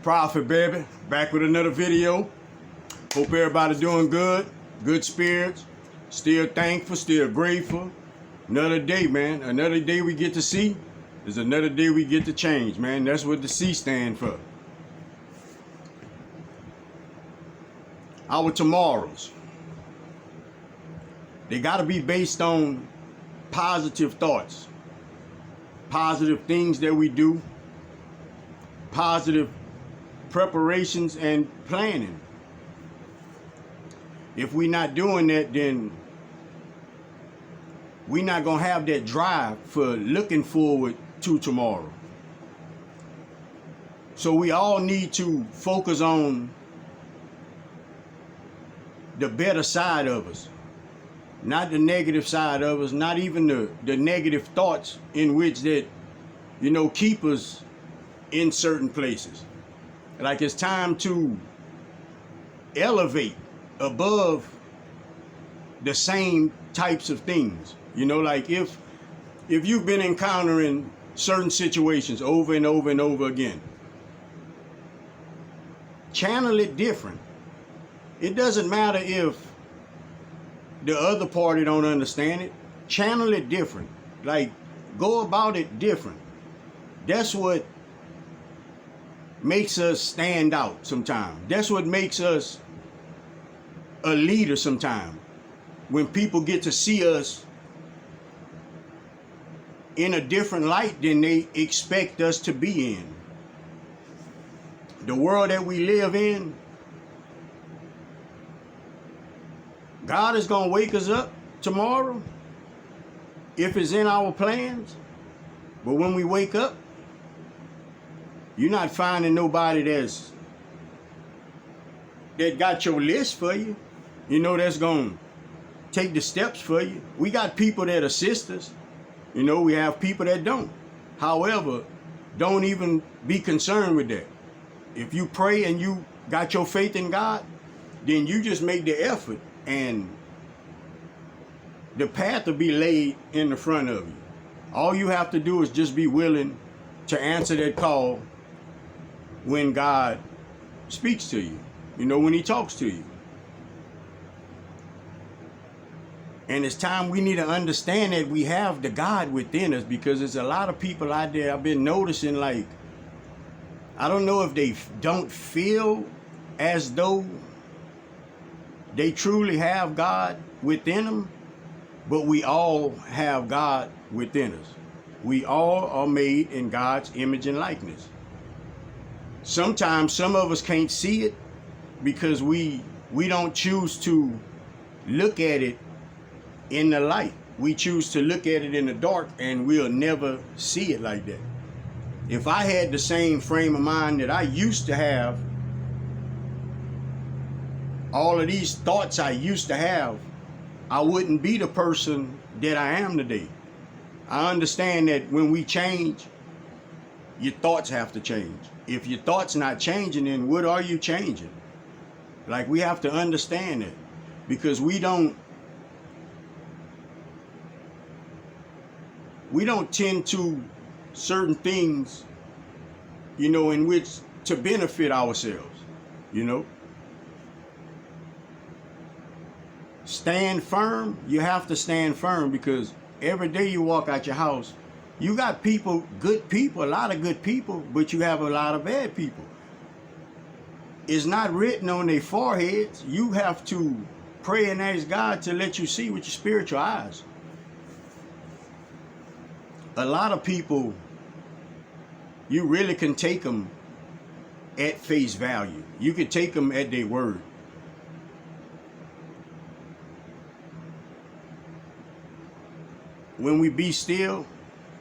Prophet, baby, back with another video. Hope everybody doing good, good spirits, still thankful, still grateful. Another day, man, another day we get to see is another day we get to change, man. That's what the C stand for. Our tomorrows, they got to be based on positive thoughts, positive things that we do, positive preparations and planning. If we're not doing that, then we're not going to have that drive for looking forward to tomorrow. So we all need to focus on the better side of us, not the negative side of us, not even the negative thoughts in which that, keep us in certain places. Like, it's time to elevate above the same types of things. Like if you've been encountering certain situations over and over and over again, channel it different. It doesn't matter if the other party don't understand it. Channel it different. Like, go about it different. That's what makes us stand out sometimes. That's what makes us a leader sometimes. When people get to see us in a different light than they expect us to be in. The world that we live in, God is going to wake us up tomorrow if it's in our plans. But when we wake up, you're not finding nobody that got your list for you, that's going to take the steps for you. We got people that assist us. We have people that don't. However, don't even be concerned with that. If you pray and you got your faith in God, then you just make the effort and the path will be laid in the front of you. All you have to do is just be willing to answer that call when God speaks to you, when he talks to you. And it's time we need to understand that we have the God within us, because there's a lot of people out there I've been noticing, like, I don't know if they don't feel as though they truly have God within them, but we all have God within us. We all are made in God's image and likeness. Sometimes some of us can't see it because we don't choose to look at it in the light. We choose to look at it in the dark, and we'll never see it like that. If I had the same frame of mind that I used to have, all of these thoughts I used to have, I wouldn't be the person that I am today. I understand that when we change, your thoughts have to change. If your thoughts not changing, then what are you changing? Like, we have to understand it, because we don't tend to certain things, in which to benefit ourselves, Stand firm. You have to stand firm, because every day you walk out your house, you got people, good people, a lot of good people, but you have a lot of bad people. It's not written on their foreheads. You have to pray and ask God to let you see with your spiritual eyes. A lot of people, you really can take them at face value. You can take them at their word. When we be still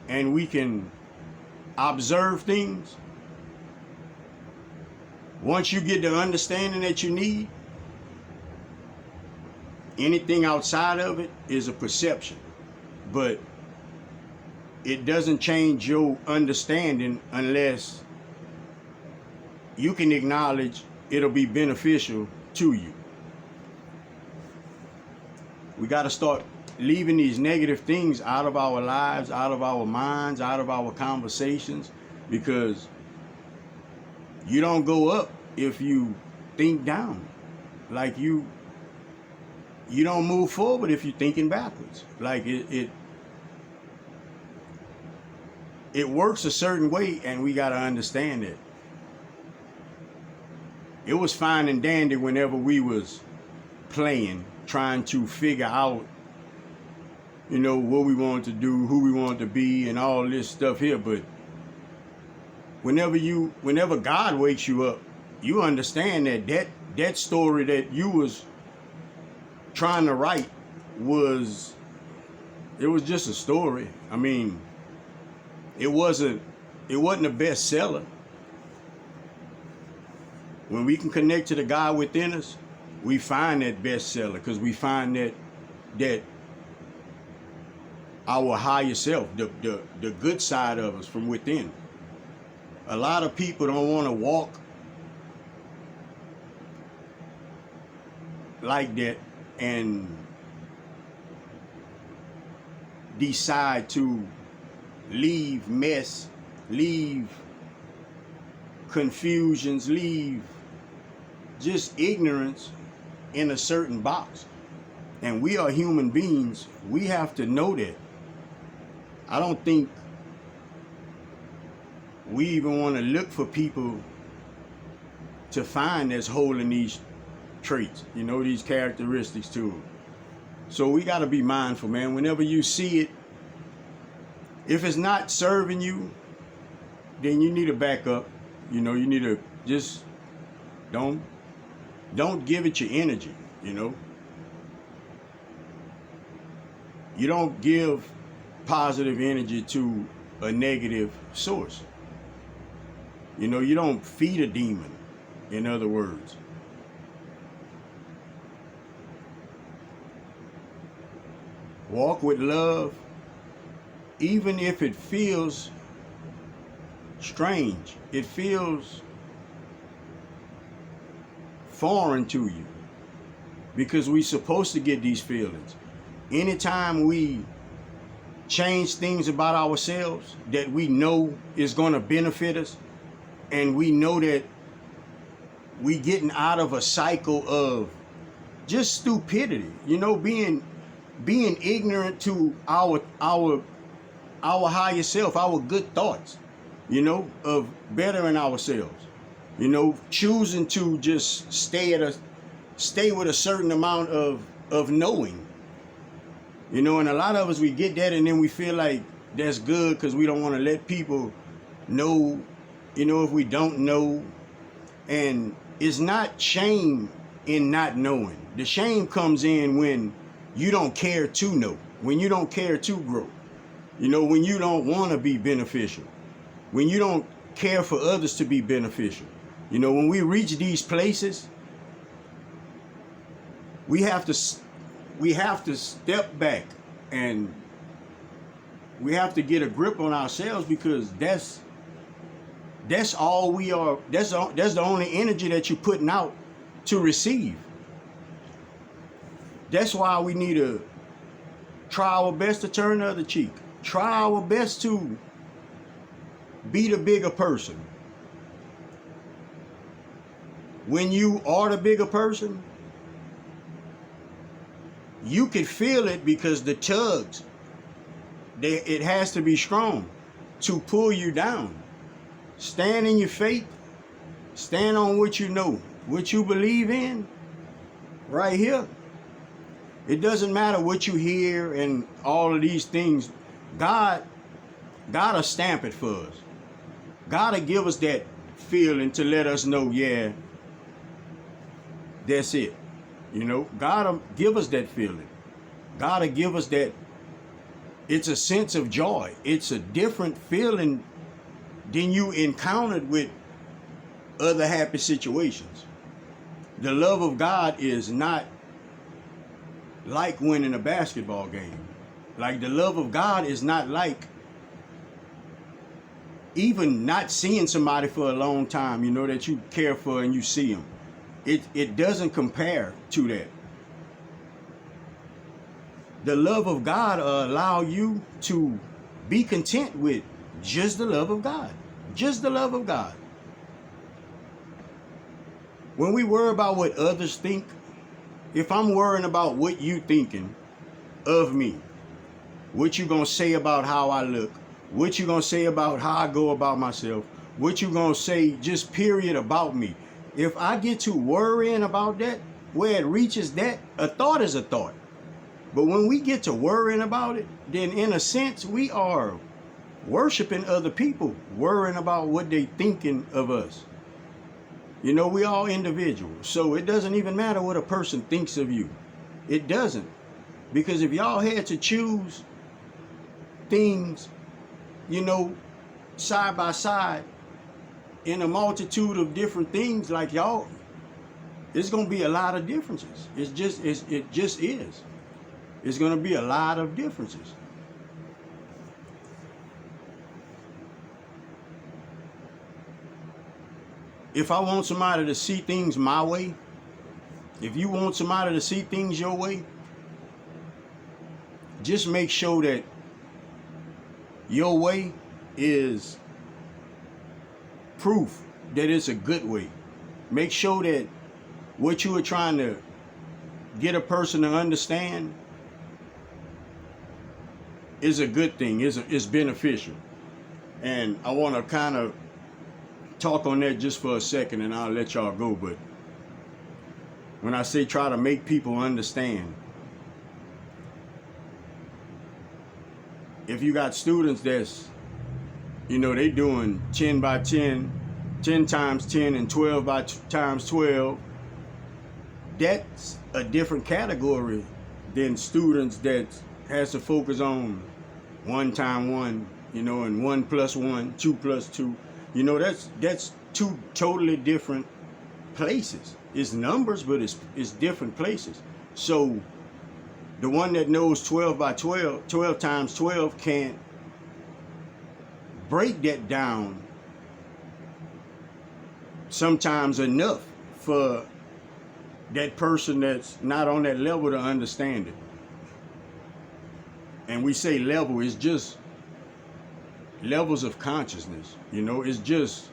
and we can observe things, once you get the understanding that you need, anything outside of it is a perception. But it doesn't change your understanding unless you can acknowledge it'll be beneficial to you. We got to start leaving these negative things out of our lives, out of our minds, out of our conversations, because You don't go up if you think down. Like you don't move forward if you're thinking backwards. Like it works a certain way, and we got to understand it. It was fine and dandy whenever we was playing, trying to figure out, you know, what we wanted to do, who we wanted to be, and all this stuff here. But whenever God wakes you up, you understand that story that you was trying to write was just a story. I mean, it wasn't a bestseller. When we can connect to the God within us, we find that bestseller, because we find that our higher self, the good side of us from within. A lot of people don't want to walk like that and decide to leave mess, leave confusions, leave just ignorance in a certain box. And we are human beings. We have to know that. I don't think we even want to look for people to find that's holding these traits, you know, these characteristics to them. So we got to be mindful, man. Whenever you see it, if it's not serving you, then you need to back up. You know, you need to just don't give it your energy, you know. You don't give positive energy to a negative source. You know, you don't feed a demon, in other words. Walk with love, even if it feels strange, it feels foreign to you, because we're supposed to get these feelings. Anytime we change things about ourselves that we know is going to benefit us, and we know that we getting out of a cycle of just stupidity, you know, being ignorant to our higher self, our good thoughts, you know, of bettering ourselves, you know, choosing to just stay with a certain amount of knowing, you know. And a lot of us, we get that, and then we feel like that's good because we don't want to let people know, you know, if we don't know. And it's not shame in not knowing. The shame comes in when you don't care to know, when you don't care to grow, you know, when you don't want to be beneficial, when you don't care for others to be beneficial. You know, when we reach these places, we have to step back, and we have to get a grip on ourselves, because that's all we are. That's the only energy that you're putting out to receive. That's why we need to try our best to turn the other cheek. Try our best to be the bigger person. When you are the bigger person, you can feel it, because the tugs, it has to be strong to pull you down. Stand in your faith. Stand on what you know, what you believe in, right here. It doesn't matter what you hear and all of these things. God will stamp it for us. God will give us that feeling to let us know, yeah, that's it. You know, God will give us that feeling. God will give us that. It's a sense of joy. It's a different feeling than you encountered with other happy situations. The love of God is not like winning a basketball game. Like, the love of God is not like even not seeing somebody for a long time, you know, that you care for and you see them. It doesn't compare to that. The love of God allow you to be content with just the love of God. Just the love of God. When we worry about what others think, if I'm worrying about what you thinking of me, what you gonna say about how I look, what you gonna say about how I go about myself, what you gonna say just period about me. If I get to worrying about that, where it reaches that, a thought is a thought. But when we get to worrying about it, then in a sense, we are worshiping other people, worrying about what they thinking of us. You know, we all individuals, so it doesn't even matter what a person thinks of you. It doesn't. Because if y'all had to choose things, you know, side by side in a multitude of different things, like y'all, it's gonna be a lot of differences. It just is. It's gonna be a lot of differences. If I want somebody to see things my way, if you want somebody to see things your way, just make sure that your way is proof that it's a good way. Make sure that what you are trying to get a person to understand is a good thing, is beneficial. And I want to kind of talk on that just for a second, and I'll let y'all go. But when I say try to make people understand, if you got students that's, you know, they doing 10 by 10, 10 times 10, and 12 by times 12, that's a different category than students that has to focus on 1 times 1, you know, and 1 plus 1, 2 plus 2. You know, that's two totally different places. It's numbers, but it's different places. So the one that knows 12 by 12, 12 times 12 can't break that down sometimes enough for that person that's not on that level to understand it. And we say level, is just levels of consciousness. You know, it's just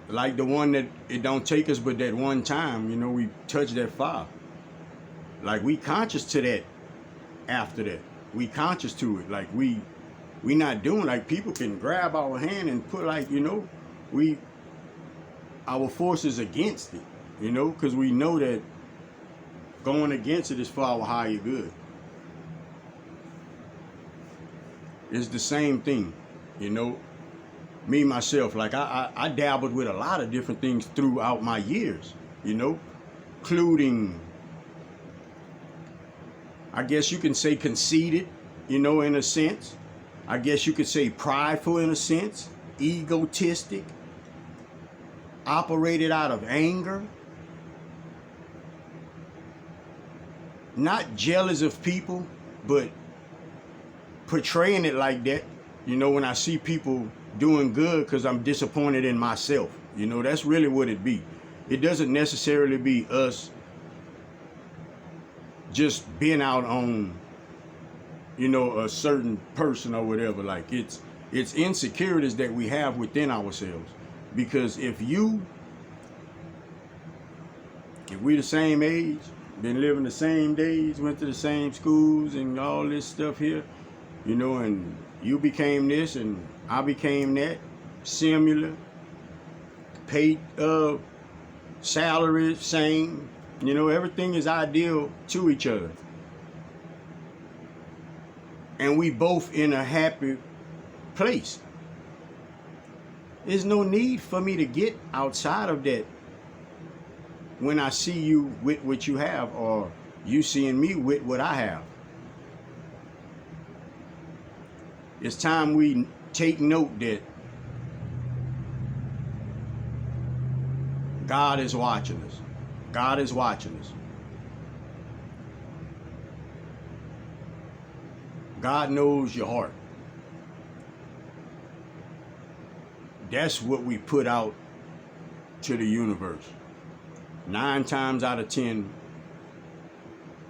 like the one that it don't take us but that one time, you know, we touch that fire. Like we conscious to that after that. We conscious to it. Like we not doing, like people can grab our hand and put, like, you know, our forces against it, you know, because we know that going against it is for our higher good. It's the same thing, you know. Me, myself, like I dabbled with a lot of different things throughout my years, you know, including, I guess you can say conceited, you know, in a sense. I guess you could say prideful in a sense, egotistic, operated out of anger, not jealous of people, but portraying it like that. You know, when I see people doing good because I'm disappointed in myself, you know, that's really what it be. It doesn't necessarily be us just being out on, you know, a certain person or whatever. Like it's insecurities that we have within ourselves. Because if we the same age, been living the same days, went to the same schools and all this stuff here, you know, and you became this and I became that, similar, paid salary, same, you know, everything is ideal to each other. And we both in a happy place. There's no need for me to get outside of that when I see you with what you have, or you seeing me with what I have. It's time we take note that God is watching us. God is watching us. God knows your heart. That's what we put out to the universe. 9 times out of 10,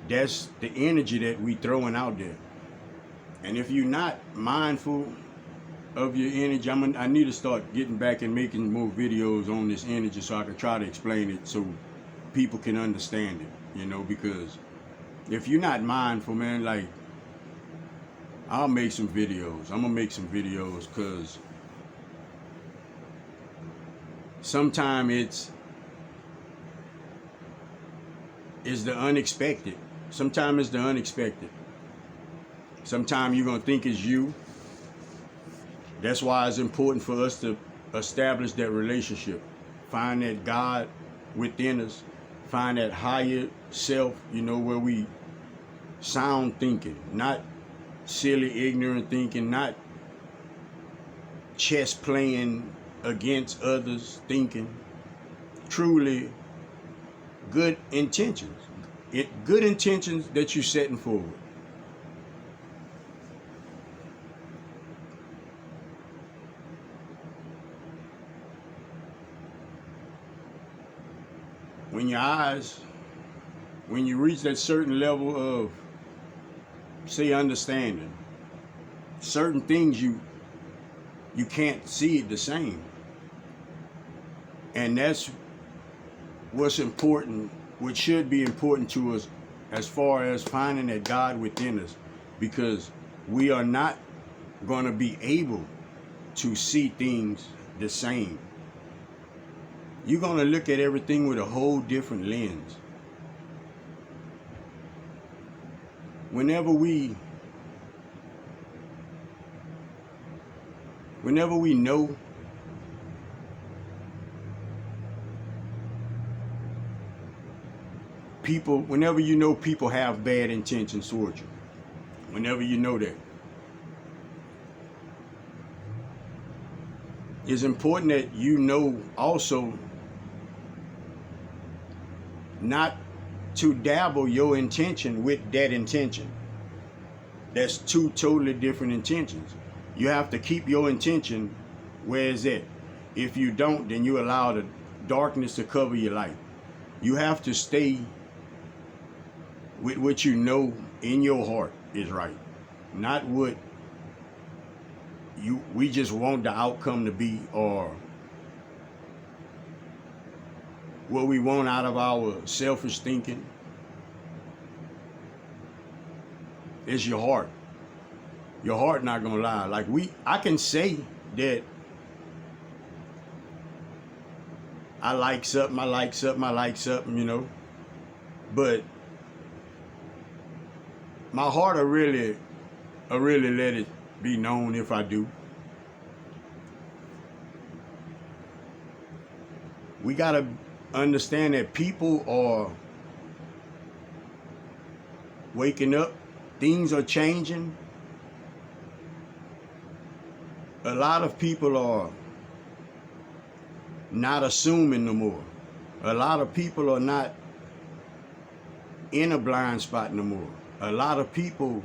that's the energy that we throwing out there. And if you're not mindful of your energy. I need to start getting back and making more videos on this energy so I can try to explain it so people can understand it, you know, because if you're not mindful, man, like, I'll make some videos. I'm gonna make some videos because sometimes it's the unexpected. Sometimes it's the unexpected. Sometimes you're gonna think it's you. That's why it's important for us to establish that relationship. Find that God within us. Find that higher self, you know, where we sound thinking, not silly, ignorant thinking, not chess playing against others thinking. Truly good intentions. Good intentions that you're setting forward. When you reach that certain level of, say, understanding, certain things you can't see it the same. And that's what's important, what should be important to us as far as finding that God within us, because we are not going to be able to see things the same. You're going to look at everything with a whole different lens. Whenever we know people, whenever you know people have bad intentions towards you, whenever you know that, it's important that you know also not to dabble your intention with that intention. That's two totally different intentions. You have to keep your intention where it's at. If you don't, then you allow the darkness to cover your light. You have to stay with what you know in your heart is right, not what we just want the outcome to be, or what we want out of our selfish thinking. It's your heart. Your heart not gonna lie. Like I can say that I like something, you know, but my heart will really let it be known if I do. We gotta understand that people are waking up, things are changing. A lot of people are not assuming no more. A lot of people are not in a blind spot no more. A lot of people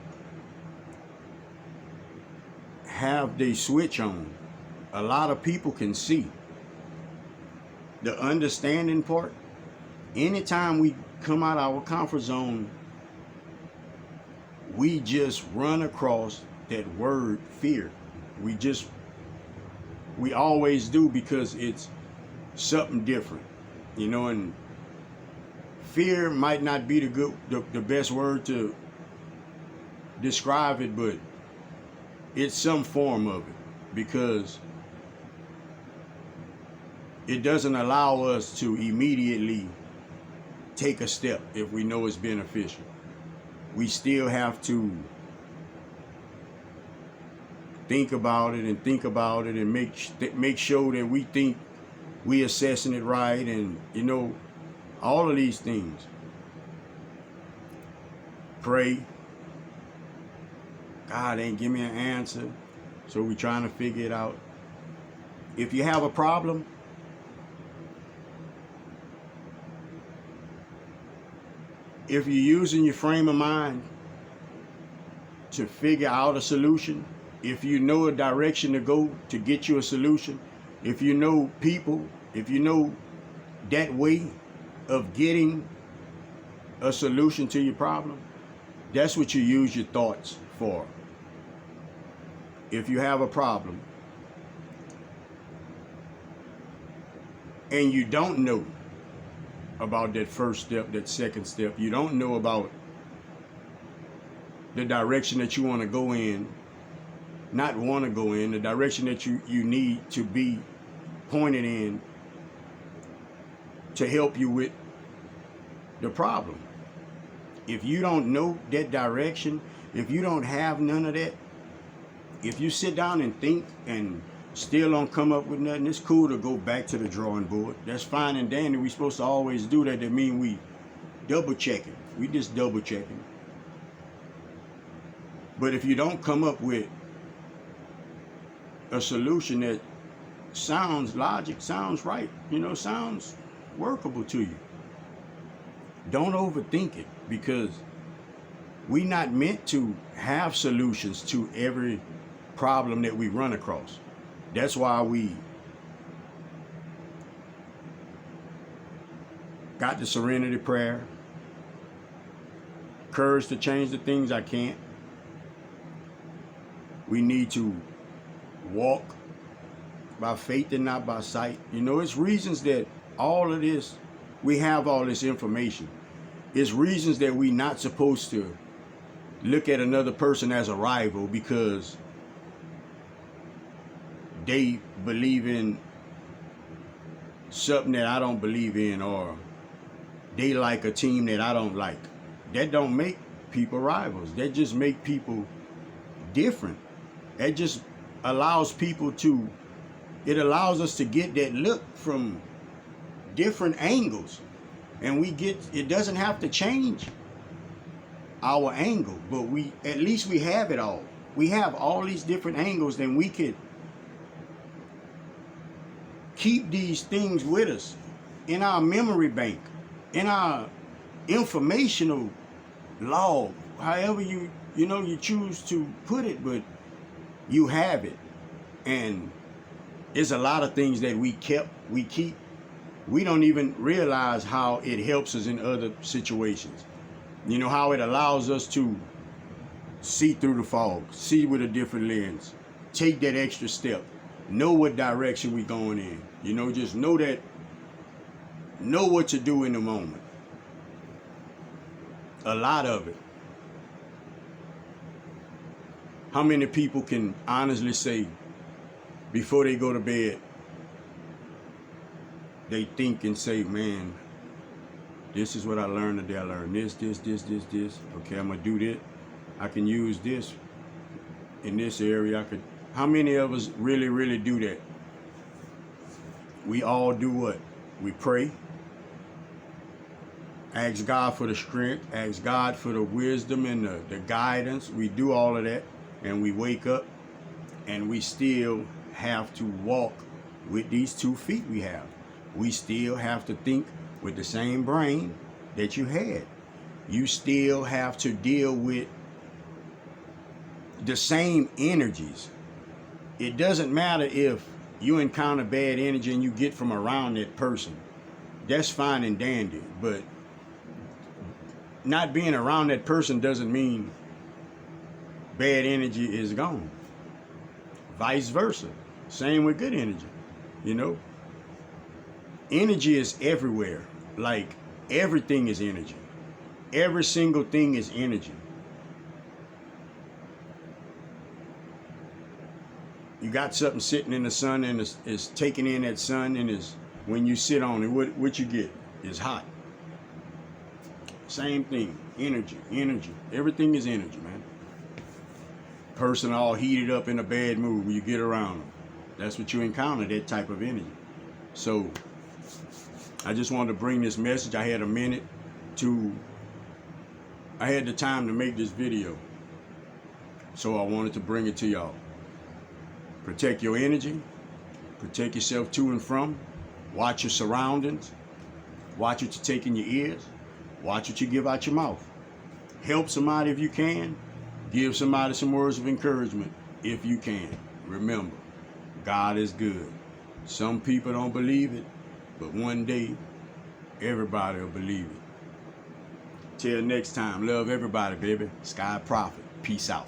have their switch on. A lot of people can see. The understanding part, anytime we come out of our comfort zone, we just run across that word fear. We always do, because it's something different, you know. And fear might not be the best word to describe it, but it's some form of it, because it doesn't allow us to immediately take a step if we know it's beneficial. We still have to think about it and make sure that we think we assessing it right, and you know, all of these things. Pray. God ain't give me an answer, so we trying to figure it out. If you have a problem, if you're using your frame of mind to figure out a solution, if you know a direction to go to get you a solution, if you know people, if you know that way of getting a solution to your problem, that's what you use your thoughts for. If you have a problem, and you don't know about that first step, that second step, you don't know about the direction that you want to go in, not want to go in, the direction that you need to be pointed in to help you with the problem. If you don't know that direction, if you don't have none of that, if you sit down and think and still don't come up with nothing, it's cool to go back to the drawing board. That's fine and dandy. We're supposed to always do that. That means we double checking. We just double checking. But if you don't come up with a solution that sounds logic, sounds right, sounds workable to you, don't overthink it, because we're not meant to have solutions to every problem that we run across. That's why we got the serenity prayer, courage to change the things I can't. We need to walk by faith and not by sight. It's reasons that all of this, we have all this information. It's reasons that we're not supposed to look at another person as a rival because they believe in something that I don't believe in, or they like a team that I don't like. That don't make people rivals. That just make people different. That just allows people to, it allows us to get that look from different angles. And it doesn't have to change our angle, but at least we have it all. We have all these different angles, then we could keep these things with us in our memory bank, in our informational log, however you choose to put it, but you have it. And it's a lot of things that we keep. We don't even realize how it helps us in other situations. How it allows us to see through the fog, see with a different lens, take that extra step, know what direction we're going in. Just know what to do in the moment. A lot of it. How many people can honestly say before they go to bed, they think and say, man, this is what I learned today. I learned this. Okay, I'm going to do this. I can use this in this area. How many of us really, really do that? We all do what? We pray. Ask God for the strength. Ask God for the wisdom and the guidance. We do all of that. And we wake up and we still have to walk with these 2 feet we have. We still have to think with the same brain that you had. You still have to deal with the same energies. It doesn't matter if you encounter bad energy and you get from around that person. That's fine and dandy, but not being around that person doesn't mean bad energy is gone. Vice versa. Same with good energy. Energy is everywhere. Like, everything is energy. Every single thing is energy. You got something sitting in the sun and it's taking in that sun, and when you sit on it, what you get is hot. Same thing. Energy. Everything is energy, man. Person all heated up in a bad mood when you get around them. That's what you encounter, that type of energy. So I just wanted to bring this message. I had the time to make this video. So I wanted to bring it to y'all. Protect your energy. Protect yourself to and from. Watch your surroundings. Watch what you take in your ears. Watch what you give out your mouth. Help somebody if you can. Give somebody some words of encouragement if you can. Remember, God is good. Some people don't believe it, but one day, everybody will believe it. Till next time, love everybody, baby. Sky Prophet. Peace out.